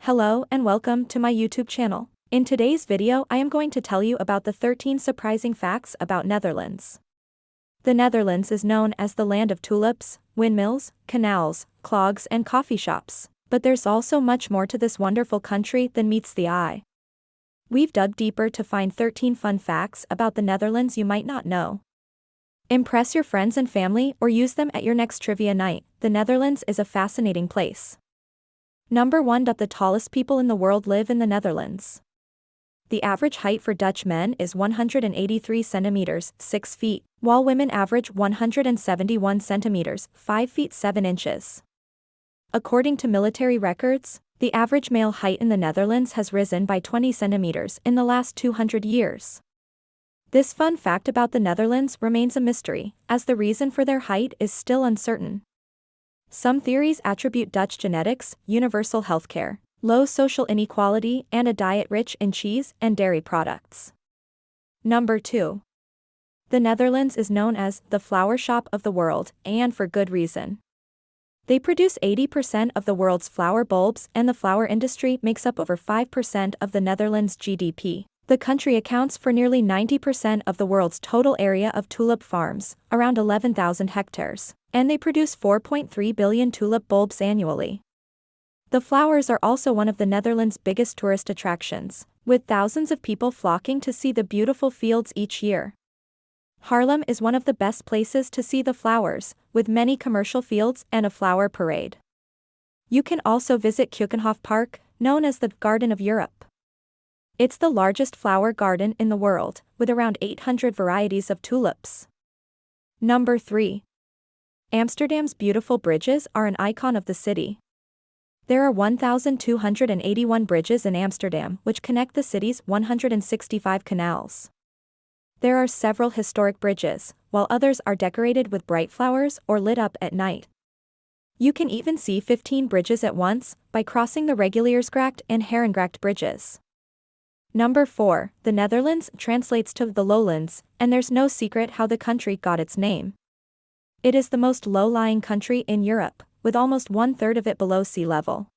Hello and welcome to my YouTube channel. In today's video I am going to tell you about the 13 surprising facts about Netherlands. The Netherlands is known as the land of tulips, windmills, canals, clogs and coffee shops, but there's also much more to this wonderful country than meets the eye. We've dug deeper to find 13 fun facts about the Netherlands you might not know. Impress your friends and family or use them at your next trivia night. The Netherlands is a fascinating place. Number 1. The tallest people in the world live in the Netherlands. The average height for Dutch men is 183 centimeters, 6 feet, while women average 171 centimeters, 5 feet 7 inches. According to military records, the average male height in the Netherlands has risen by 20 centimeters in the last 200 years. This fun fact about the Netherlands remains a mystery, as the reason for their height is still uncertain. Some theories attribute Dutch genetics, universal healthcare, low social inequality, and a diet rich in cheese and dairy products. Number 2. The Netherlands is known as the flower shop of the world, and for good reason. They produce 80% of the world's flower bulbs, and the flower industry makes up over 5% of the Netherlands' GDP. The country accounts for nearly 90% of the world's total area of tulip farms, around 11,000 hectares, and they produce 4.3 billion tulip bulbs annually. The flowers are also one of the Netherlands' biggest tourist attractions, with thousands of people flocking to see the beautiful fields each year. Haarlem is one of the best places to see the flowers, with many commercial fields and a flower parade. You can also visit Keukenhof Park, known as the Garden of Europe. It's the largest flower garden in the world, with around 800 varieties of tulips. Number 3. Amsterdam's beautiful bridges are an icon of the city. There are 1,281 bridges in Amsterdam which connect the city's 165 canals. There are several historic bridges, while others are decorated with bright flowers or lit up at night. You can even see 15 bridges at once by crossing the Reguliersgracht and Herengracht bridges. Number 4. The Netherlands translates to the lowlands, and there's no secret how the country got its name. It is the most low-lying country in Europe, with almost one-third of it below sea level.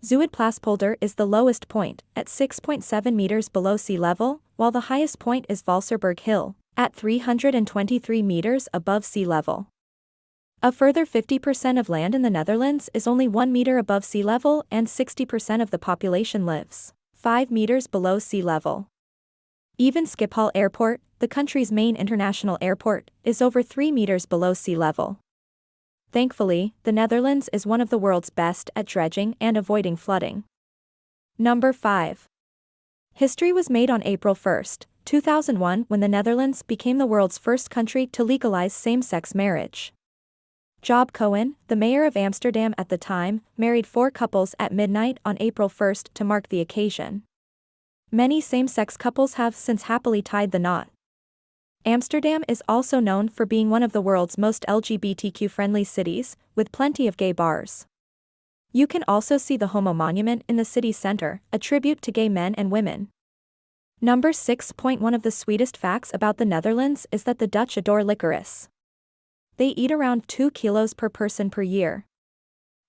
Zuidplaspolder is the lowest point, at 6.7 meters below sea level, while the highest point is Valserberg Hill, at 323 meters above sea level. A further 50% of land in the Netherlands is only 1 meter above sea level, and 60% of the population lives 5 meters below sea level. Even Schiphol Airport, the country's main international airport, is over 3 meters below sea level. Thankfully, the Netherlands is one of the world's best at dredging and avoiding flooding. Number 5. History was made on April 1, 2001 when the Netherlands became the world's first country to legalize same-sex marriage. Job Cohen, the mayor of Amsterdam at the time, married 4 couples at midnight on April 1 to mark the occasion. Many same-sex couples have since happily tied the knot. Amsterdam is also known for being one of the world's most LGBTQ-friendly cities, with plenty of gay bars. You can also see the Homo Monument in the city center, a tribute to gay men and women. Number 6. One of the sweetest facts about the Netherlands is that the Dutch adore licorice. They eat around 2 kilos per person per year.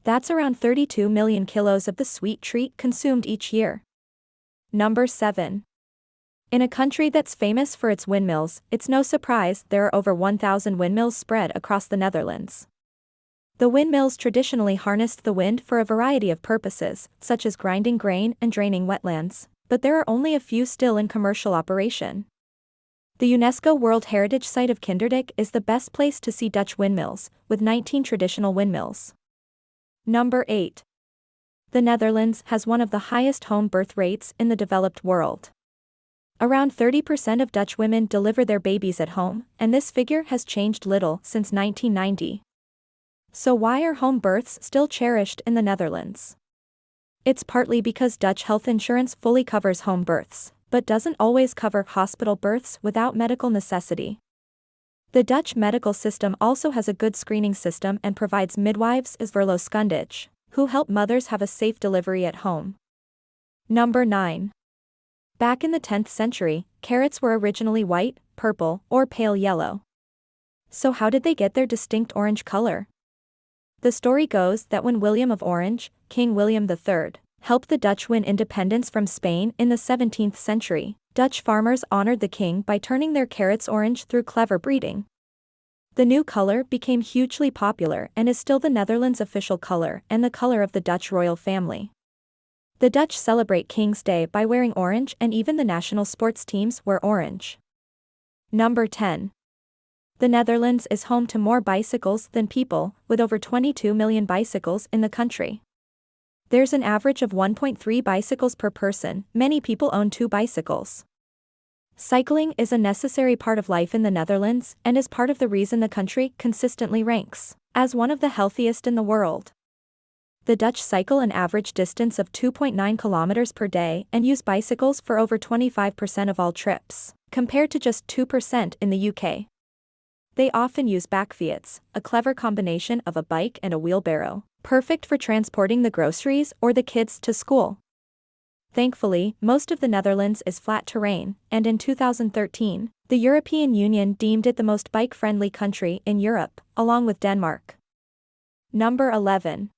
That's around 32 million kilos of the sweet treat consumed each year. Number 7. In a country that's famous for its windmills, it's no surprise there are over 1,000 windmills spread across the Netherlands. The windmills traditionally harnessed the wind for a variety of purposes, such as grinding grain and draining wetlands, but there are only a few still in commercial operation. The UNESCO World Heritage Site of Kinderdijk is the best place to see Dutch windmills, with 19 traditional windmills. Number 8. The Netherlands has one of the highest home birth rates in the developed world. Around 30% of Dutch women deliver their babies at home, and this figure has changed little since 1990. So why are home births still cherished in the Netherlands? It's partly because Dutch health insurance fully covers home births, but doesn't always cover hospital births without medical necessity. The Dutch medical system also has a good screening system and provides midwives as verloskundige, who help mothers have a safe delivery at home. Number 9. Back in the 10th century, carrots were originally white, purple, or pale yellow. So how did they get their distinct orange color? The story goes that when William of Orange, King William III, helped the Dutch win independence from Spain in the 17th century. Dutch farmers honored the king by turning their carrots orange through clever breeding. The new color became hugely popular and is still the Netherlands' official color and the color of the Dutch royal family. The Dutch celebrate King's Day by wearing orange, and even the national sports teams wear orange. Number 10. The Netherlands is home to more bicycles than people, with over 22 million bicycles in the country. There's an average of 1.3 bicycles per person. Many people own 2 bicycles. Cycling is a necessary part of life in the Netherlands and is part of the reason the country consistently ranks as one of the healthiest in the world. The Dutch cycle an average distance of 2.9 kilometers per day and use bicycles for over 25% of all trips, compared to just 2% in the UK. They often use bakfiets, a clever combination of a bike and a wheelbarrow, perfect for transporting the groceries or the kids to school. Thankfully, most of the Netherlands is flat terrain, and in 2013, the European Union deemed it the most bike-friendly country in Europe, along with Denmark. Number 11.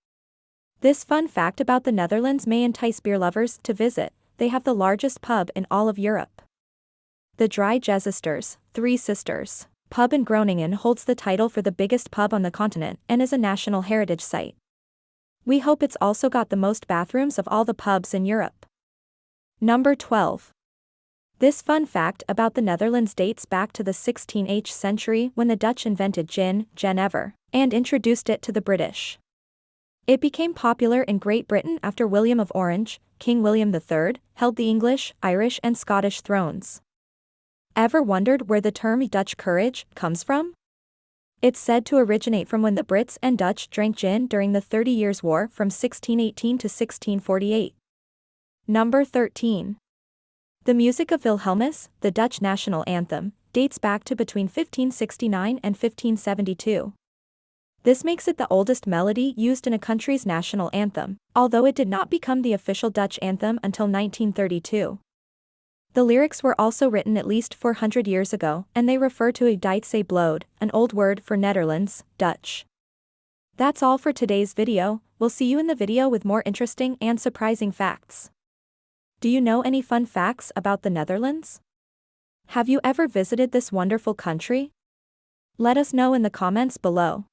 This fun fact about the Netherlands may entice beer lovers to visit. They have the largest pub in all of Europe. The Drie Gezusters, Three Sisters, pub in Groningen holds the title for the biggest pub on the continent and is a national heritage site. We hope it's also got the most bathrooms of all the pubs in Europe. Number 12. This fun fact about the Netherlands dates back to the 16th century when the Dutch invented gin, Genever, and introduced it to the British. It became popular in Great Britain after William of Orange, King William III, held the English, Irish and Scottish thrones. Ever wondered where the term Dutch courage comes from? It's said to originate from when the Brits and Dutch drank gin during the 30 Years' War from 1618 to 1648. Number 13. The music of Wilhelmus, the Dutch national anthem, dates back to between 1569 and 1572. This makes it the oldest melody used in a country's national anthem, although it did not become the official Dutch anthem until 1932. The lyrics were also written at least 400 years ago, and they refer to a Duitse bloed, an old word for Netherlands, Dutch. That's all for today's video. We'll see you in the video with more interesting and surprising facts. Do you know any fun facts about the Netherlands? Have you ever visited this wonderful country? Let us know in the comments below.